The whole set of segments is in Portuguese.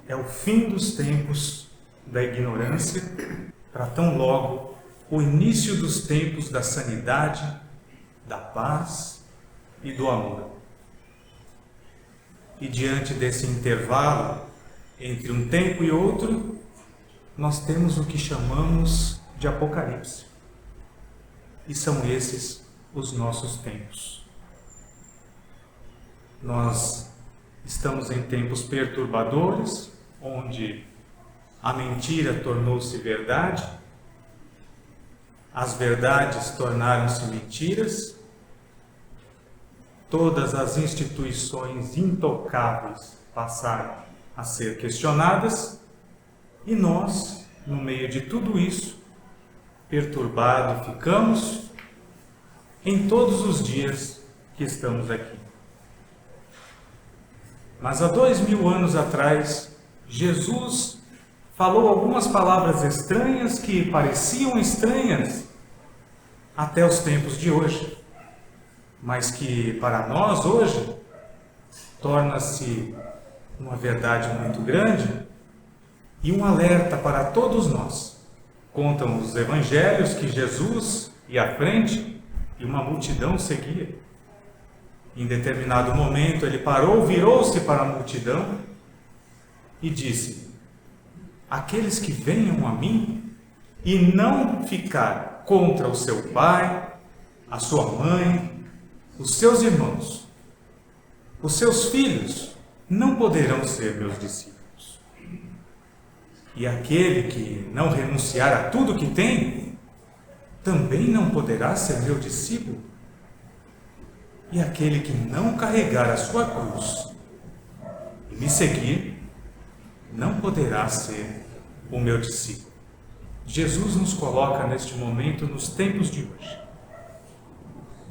é o fim dos tempos da ignorância, para tão logo o início dos tempos da sanidade, da paz e do amor. E diante desse intervalo entre um tempo e outro, nós temos o que chamamos de Apocalipse. E são esses os nossos tempos. Nós estamos em tempos perturbadores, onde a mentira tornou-se verdade, as verdades tornaram-se mentiras, todas as instituições intocáveis passaram a ser questionadas, e nós, no meio de tudo isso, perturbados ficamos em todos os dias que estamos aqui. Mas há 2000 anos atrás, Jesus falou algumas palavras estranhas que pareciam estranhas até os tempos de hoje, mas que para nós hoje torna-se uma verdade muito grande e um alerta para todos nós. Contam os evangelhos que Jesus ia à frente e uma multidão seguia. Em determinado momento ele parou, virou-se para a multidão e disse: aqueles que venham a mim e não ficar contra o seu pai, a sua mãe, os seus irmãos, os seus filhos, não poderão ser meus discípulos. E aquele que não renunciar a tudo que tem, também não poderá ser meu discípulo. E aquele que não carregar a sua cruz e me seguir, não poderá ser o meu discípulo. Jesus nos coloca neste momento nos tempos de hoje.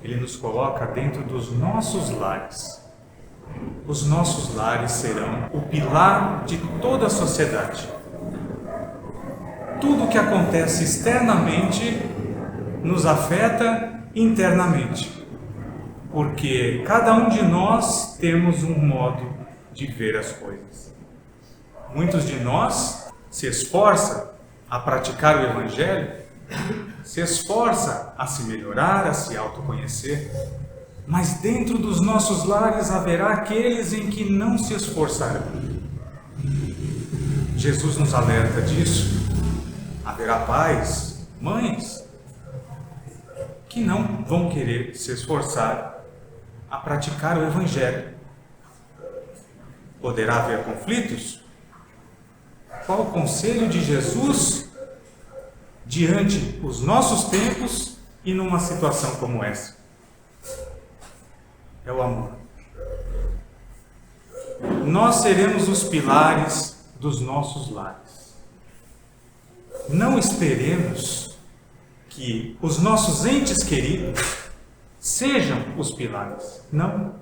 Ele nos coloca dentro dos nossos lares. Os nossos lares serão o pilar de toda a sociedade. Tudo o que acontece externamente nos afeta internamente. Porque cada um de nós temos um modo de ver as coisas. Muitos de nós se esforçam a praticar o Evangelho, se esforça a se melhorar, a se autoconhecer, mas dentro dos nossos lares haverá aqueles em que não se esforçarão. Jesus nos alerta disso. Haverá pais, mães, que não vão querer se esforçar a praticar o Evangelho. Poderá haver conflitos? Qual o conselho de Jesus diante os nossos tempos e numa situação como essa? É o amor. Nós seremos os pilares dos nossos lares. Não esperemos que os nossos entes queridos sejam os pilares. Não.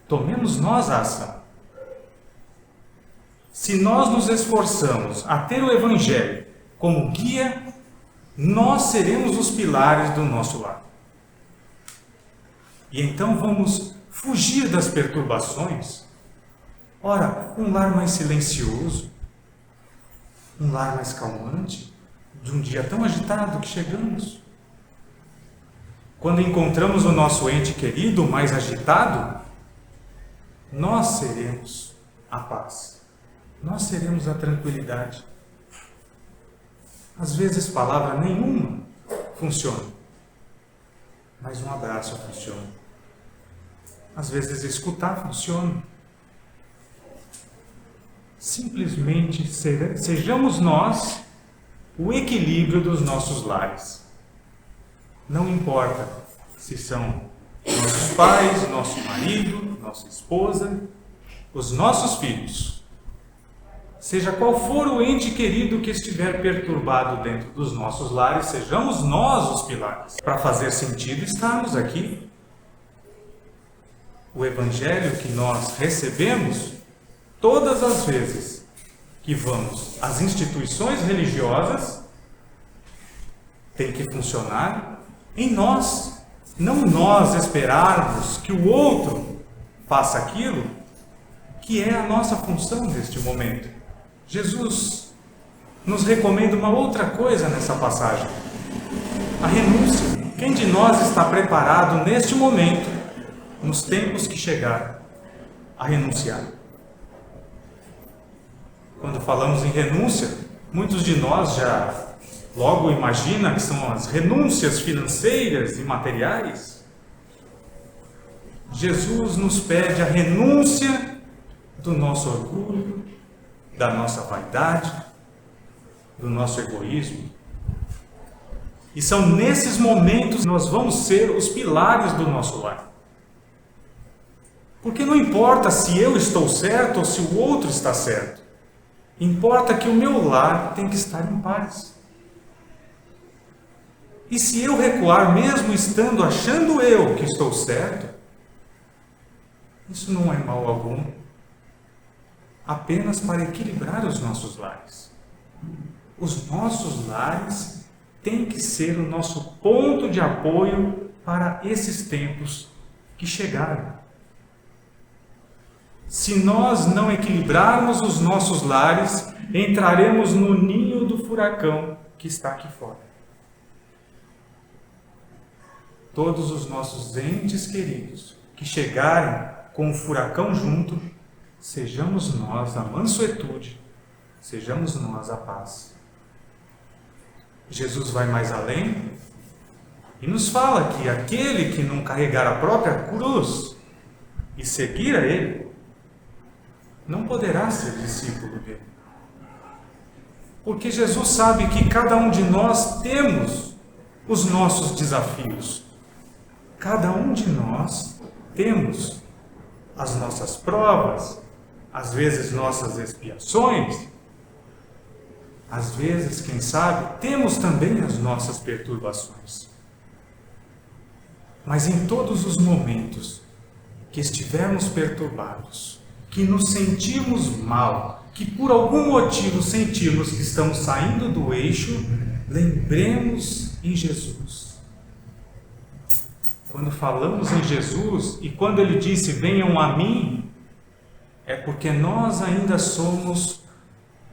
Tomemos nós a ação. Se nós nos esforçamos a ter o Evangelho como guia, nós seremos os pilares do nosso lar. E então vamos fugir das perturbações. Ora, um lar mais silencioso, um lar mais calmante, de um dia tão agitado que chegamos. Quando encontramos o nosso ente querido mais agitado, nós seremos a paz. Nós seremos a tranquilidade. Às vezes palavra nenhuma funciona, mas um abraço funciona. Às vezes escutar funciona. Simplesmente sejamos nós o equilíbrio dos nossos lares. Não importa se são nossos pais, nosso marido, nossa esposa, os nossos filhos. Seja qual for o ente querido que estiver perturbado dentro dos nossos lares, sejamos nós os pilares. Para fazer sentido estarmos aqui. O Evangelho que nós recebemos, todas as vezes que vamos às instituições religiosas, tem que funcionar em nós. Não nós esperarmos que o outro faça aquilo que é a nossa função neste momento. Jesus nos recomenda uma outra coisa nessa passagem: a renúncia. Quem de nós está preparado neste momento, nos tempos que chegaram, a renunciar? Quando falamos em renúncia, muitos de nós já logo imaginam que são as renúncias financeiras e materiais. Jesus nos pede a renúncia do nosso orgulho, da nossa vaidade, do nosso egoísmo. E são nesses momentos que nós vamos ser os pilares do nosso lar. Porque não importa se eu estou certo ou se o outro está certo. Importa que o meu lar tem que estar em paz. E se eu recuar, mesmo estando achando eu que estou certo, isso não é mal algum. Apenas para equilibrar os nossos lares. Os nossos lares têm que ser o nosso ponto de apoio para esses tempos que chegaram. Se nós não equilibrarmos os nossos lares, entraremos no ninho do furacão que está aqui fora. Todos os nossos entes queridos que chegarem com o furacão junto, sejamos nós a mansuetude, sejamos nós a paz. Jesus vai mais além e nos fala que aquele que não carregar a própria cruz e seguir a Ele, não poderá ser discípulo dele. Porque Jesus sabe que cada um de nós temos os nossos desafios. Cada um de nós temos as nossas provas, às vezes nossas expiações. Às vezes, quem sabe, temos também as nossas perturbações. Mas em todos os momentos que estivermos perturbados, que nos sentimos mal, que por algum motivo sentimos que estamos saindo do eixo, lembremos em Jesus. Quando falamos em Jesus e quando Ele disse, venham a mim, é porque nós ainda somos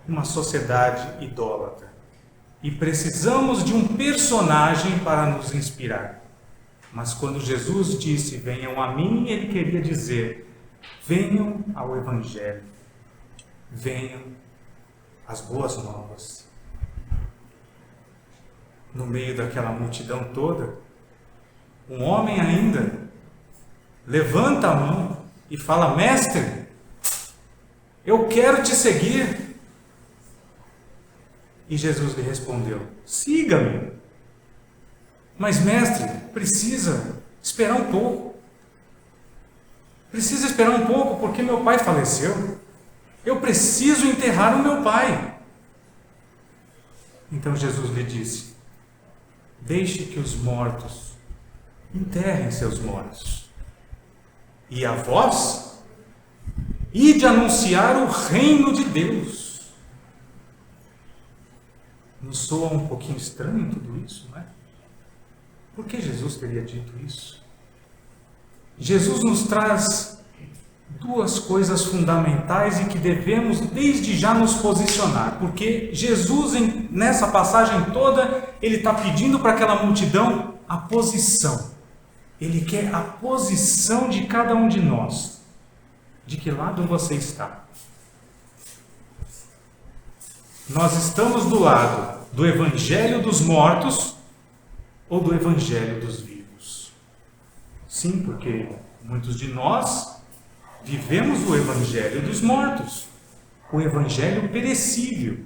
uma sociedade idólatra e precisamos de um personagem para nos inspirar. Mas quando Jesus disse, venham a mim, Ele queria dizer, venham ao Evangelho, venham às boas novas. No meio daquela multidão toda, um homem ainda levanta a mão e fala, mestre, eu quero te seguir. E Jesus lhe respondeu, siga-me. Mas mestre, precisa esperar um pouco. Precisa esperar um pouco porque meu pai faleceu. Eu preciso enterrar o meu pai. Então Jesus lhe disse, deixe que os mortos enterrem seus mortos. E a vós, ide anunciar o reino de Deus. Nos soa um pouquinho estranho tudo isso, não é? Por que Jesus teria dito isso? Jesus nos traz duas coisas fundamentais e que devemos desde já nos posicionar, porque Jesus, nessa passagem toda, Ele está pedindo para aquela multidão a posição. Ele quer a posição de cada um de nós. De que lado você está? Nós estamos do lado do Evangelho dos mortos ou do Evangelho dos vivos? Sim, porque muitos de nós vivemos o Evangelho dos mortos, o Evangelho perecível,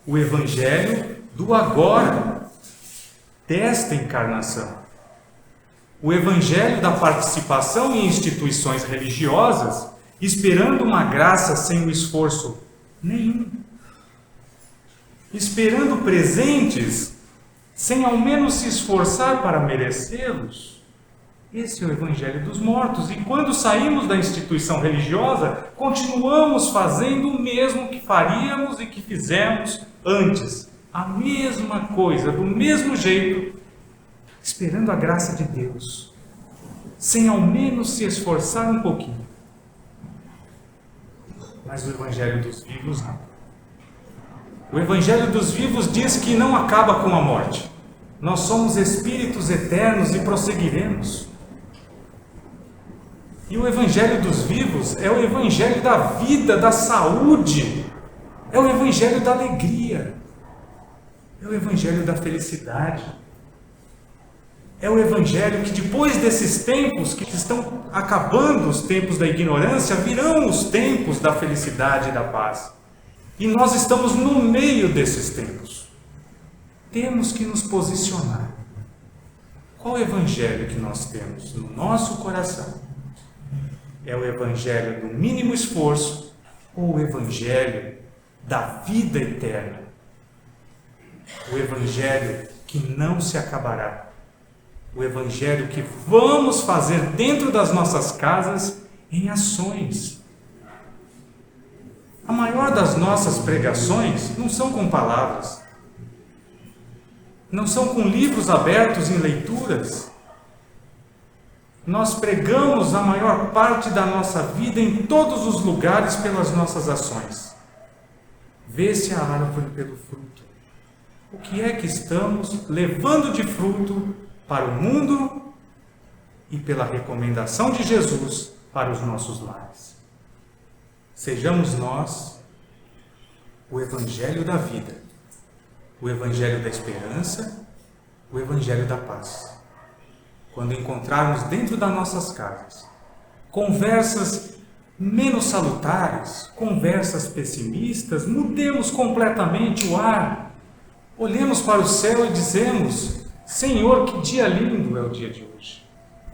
o Evangelho do agora, desta encarnação, o Evangelho da participação em instituições religiosas, esperando uma graça sem o esforço nenhum, esperando presentes sem ao menos se esforçar para merecê-los. Esse é o Evangelho dos mortos. E quando saímos da instituição religiosa, continuamos fazendo o mesmo que faríamos e que fizemos antes. A mesma coisa, do mesmo jeito, esperando a graça de Deus, sem ao menos se esforçar um pouquinho. Mas o Evangelho dos vivos não. O Evangelho dos vivos diz que não acaba com a morte. Nós somos espíritos eternos e prosseguiremos. E o Evangelho dos vivos é o Evangelho da vida, da saúde, é o Evangelho da alegria, é o Evangelho da felicidade, é o Evangelho que depois desses tempos que estão acabando, os tempos da ignorância, virão os tempos da felicidade e da paz. E nós estamos no meio desses tempos. Temos que nos posicionar. Qual Evangelho que nós temos no nosso coração? É o Evangelho do mínimo esforço ou o Evangelho da vida eterna? O Evangelho que não se acabará. O Evangelho que vamos fazer dentro das nossas casas em ações. A maior das nossas pregações não são com palavras, não são com livros abertos em leituras. Nós pregamos a maior parte da nossa vida em todos os lugares pelas nossas ações. Vê-se a árvore pelo fruto. O que é que estamos levando de fruto para o mundo e pela recomendação de Jesus para os nossos lares? Sejamos nós o Evangelho da vida, o Evangelho da esperança, o Evangelho da paz. Quando encontrarmos dentro das nossas casas conversas menos salutares, conversas pessimistas, mudemos completamente o ar, olhemos para o céu e dizemos: Senhor, que dia lindo é o dia de hoje.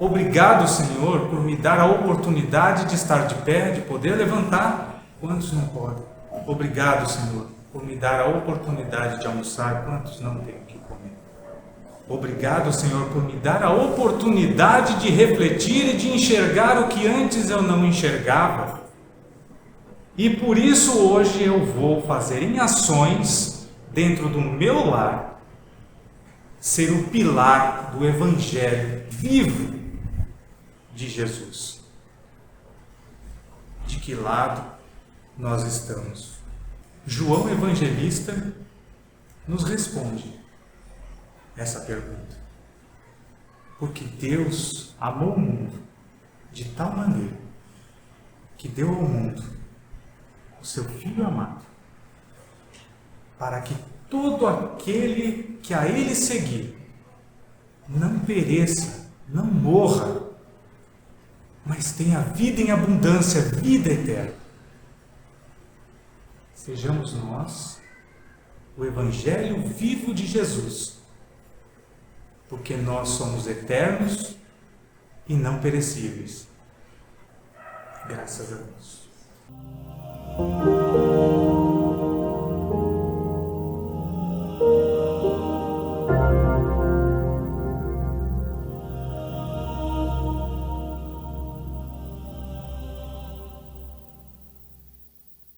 Obrigado, Senhor, por me dar a oportunidade de estar de pé, de poder levantar. Quantos não podem? Obrigado, Senhor, por me dar a oportunidade de almoçar. Quantos não têm o que comer? Obrigado, Senhor, por me dar a oportunidade de refletir e de enxergar o que antes eu não enxergava. E por isso hoje eu vou fazer em ações dentro do meu lar, ser o pilar do Evangelho vivo de Jesus. De que lado nós estamos? João Evangelista nos responde essa pergunta. Porque Deus amou o mundo de tal maneira que deu ao mundo o seu Filho amado, para que todo aquele que a Ele seguir não pereça, não morra, mas tenha vida em abundância, vida eterna. Sejamos nós o Evangelho vivo de Jesus, porque nós somos eternos e não perecíveis. Graças a Deus.